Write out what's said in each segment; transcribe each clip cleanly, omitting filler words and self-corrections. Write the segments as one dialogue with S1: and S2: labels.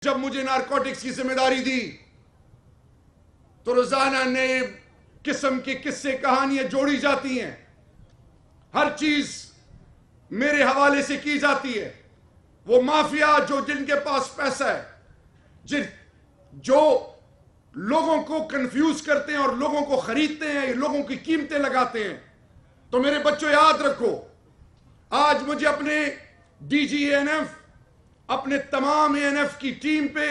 S1: جب مجھے نارکوٹکس کی ذمہ داری دی تو روزانہ نئے قسم کی قصے کہانیاں جوڑی جاتی ہیں، ہر چیز میرے حوالے سے کی جاتی ہے۔ وہ مافیا جن کے پاس پیسہ ہے، جو لوگوں کو کنفیوز کرتے ہیں اور لوگوں کو خریدتے ہیں، لوگوں کی قیمتیں لگاتے ہیں۔ تو میرے بچوں یاد رکھو، آج مجھے اپنے ڈی جی اے این ایف، اپنے تمام اے این ایف کی ٹیم پہ،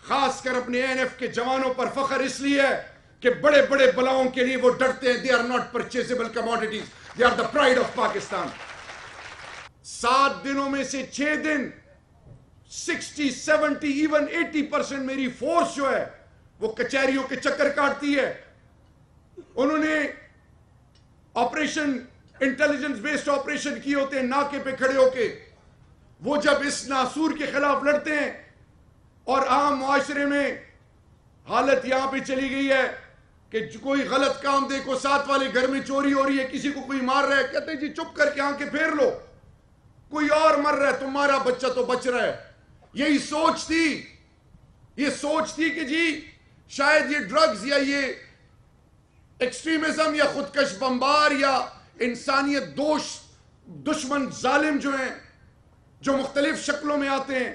S1: خاص کر اپنے اے این ایف کے جوانوں پر فخر اس لیے ہے کہ بڑے بڑے بلاؤں کے لیے وہ ڈرتے ہیں۔ they are not purchasable commodities, they are the pride of Pakistan۔ 7 دنوں میں سے 6 دن 60, 70, even 80% میری فورس جو ہے وہ کچہریوں کے چکر کاٹتی ہے۔ انہوں نے آپریشن انٹیلیجنس بیسڈ آپریشن کیے ہوتے ہیں ناکے پہ کھڑے ہو کے۔ وہ جب اس ناسور کے خلاف لڑتے ہیں اور عام معاشرے میں حالت یہاں پہ چلی گئی ہے کہ کوئی غلط کام دیکھو، ساتھ والے گھر میں چوری ہو رہی ہے، کسی کو کوئی مار رہا ہے، کہتے ہیں جی چپ کر کے آنکھیں پھیر لو، کوئی اور مر رہا ہے، تمہارا بچہ تو بچ رہا ہے۔ یہی سوچ تھی، یہ سوچ تھی کہ جی شاید یہ ڈرگز یا یہ ایکسٹریمزم یا خودکش بمبار یا انسانیت دشمن ظالم جو ہیں، جو مختلف شکلوں میں آتے ہیں،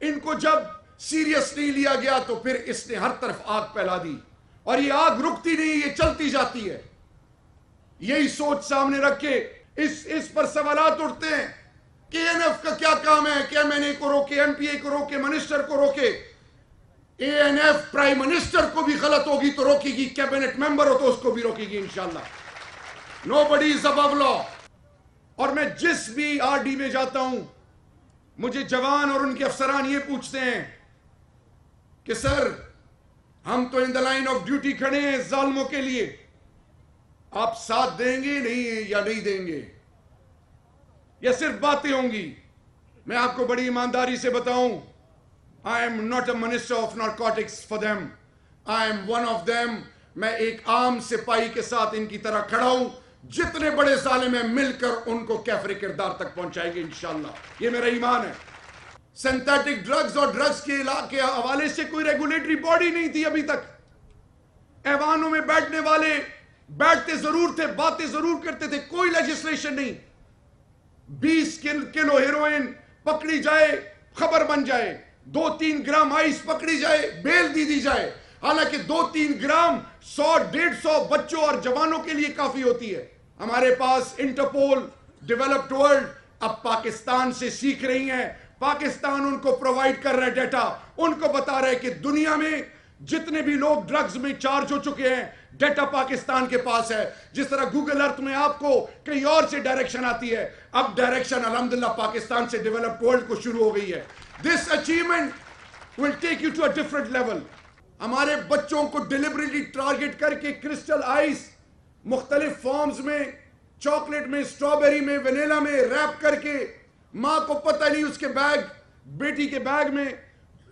S1: ان کو جب سیریس نہیں لیا گیا تو پھر اس نے ہر طرف آگ پھیلا دی، اور یہ آگ رکتی نہیں، یہ چلتی جاتی ہے۔ یہی سوچ سامنے رکھ کے اس پر سوالات اٹھتے ہیں کہ اے این ایف کا کیا کام ہے کہ ایم این اے کو روکے، ایم پی اے کو روکے، منسٹر کو روکے۔ اے این ایف پرائم منسٹر کو بھی غلط ہوگی تو روکے گی، کیبنٹ ممبر ہو تو اس کو بھی روکے گی انشاءاللہ۔ Nobody is above law۔ اور میں جس بھی آر ڈی میں جاتا ہوں، مجھے جوان اور ان کے افسران یہ پوچھتے ہیں کہ سر ہم تو ان دا لائن آف ڈیوٹی کھڑے ہیں ظالموں کے لیے، آپ ساتھ دیں گے نہیں یا نہیں دیں گے، یا صرف باتیں ہوں گی؟ میں آپ کو بڑی ایمانداری سے بتاؤں، I am not a minister of narcotics for them, I am one of them۔ میں ایک عام سپاہی کے ساتھ ان کی طرح کھڑا ہوں، جتنے بڑے ظالم ہیں مل کر ان کو کیفر کردار تک پہنچائیں گے انشاءاللہ، یہ میرا ایمان ہے۔ سینتھیٹک ڈرگز اور ڈرگز کے علاقے حوالے سے کوئی ریگولیٹری باڈی نہیں تھی ابھی تک۔ ایوانوں میں بیٹھنے والے بیٹھتے ضرور تھے، باتیں ضرور کرتے تھے، کوئی لیجسلیشن نہیں۔ 20 کلو ہیروئن پکڑی جائے خبر بن جائے، 2-3 گرام آئس پکڑی جائے بیل دی جائے، حالانکہ 2-3 گرام 100-150 بچوں اور جوانوں کے لیے کافی ہوتی ہے۔ ہمارے پاس انٹرپول، ڈیولپڈ ورلڈ اب پاکستان سے سیکھ رہی ہیں، پاکستان ان کو پرووائیڈ کر رہا ہے ڈیٹا، ان کو بتا رہا ہے کہ دنیا میں جتنے بھی لوگ ڈرگز میں چارج ہو چکے ہیں، ڈیٹا پاکستان کے پاس ہے۔ جس طرح گوگل ارتھ میں آپ کو کہیں اور سے ڈائریکشن آتی ہے، اب ڈائریکشن الحمدللہ پاکستان سے ڈیولپڈ ورلڈ کو شروع ہو گئی ہے۔ This achievement will take you to a different level۔ ہمارے بچوں کو ڈیلیبریٹلی ٹارگٹ کر کے کرسٹل آئس مختلف فارمز میں، چاکلیٹ میں، اسٹرابیری میں، ونیلا میں ریپ کر کے، ماں کو پتہ نہیں اس کے بیگ، بیٹی کے بیگ میں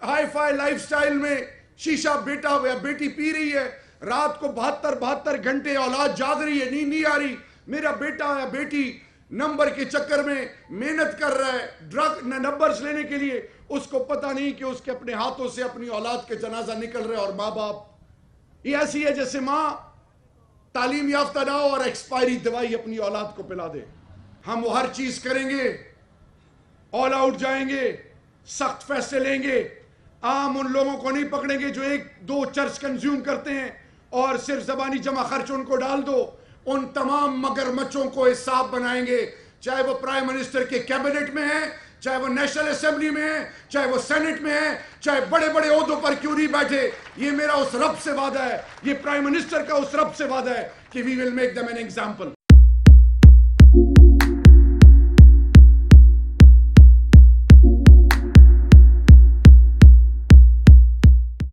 S1: ہائی فائی لائف سٹائل میں شیشہ بیٹا یا بیٹی پی رہی ہے، رات کو 72 گھنٹے اولاد جاگ رہی ہے، نیند نہیں آ رہی، میرا بیٹا یا بیٹی نمبر کے چکر میں محنت کر رہا ہے ڈرگ نمبرز لینے کے لیے، اس کو پتہ نہیں کہ اس کے اپنے ہاتھوں سے اپنی اولاد کے جنازہ نکل رہے، اور ماں باپ یہ ایسی ہے جیسے ماں تعلیم یافتہ نہ ہو اور ایکسپائری دوائی اپنی اولاد کو پلا دے۔ ہم وہ ہر چیز کریں گے، آل آؤٹ جائیں گے، سخت فیصلے لیں گے، عام ان لوگوں کو نہیں پکڑیں گے جو 1-2 چرچ کنزیوم کرتے ہیں اور صرف زبانی جمع خرچ ان کو ڈال دو۔ ان تمام مگر مچوں کو حساب بنائیں گے، چاہے وہ پرائم منسٹر کے کیبنٹ میں ہیں، چاہے وہ نیشنل اسمبلی میں ہیں، چاہے وہ سینٹ میں ہیں، چاہے بڑے بڑے عہدوں پر کیوں نہیں بیٹھے۔ یہ میرا اس رب سے وعدہ ہے، یہ پرائم منسٹر کا اس رب سے وعدہ ہے کہ we will make them an example۔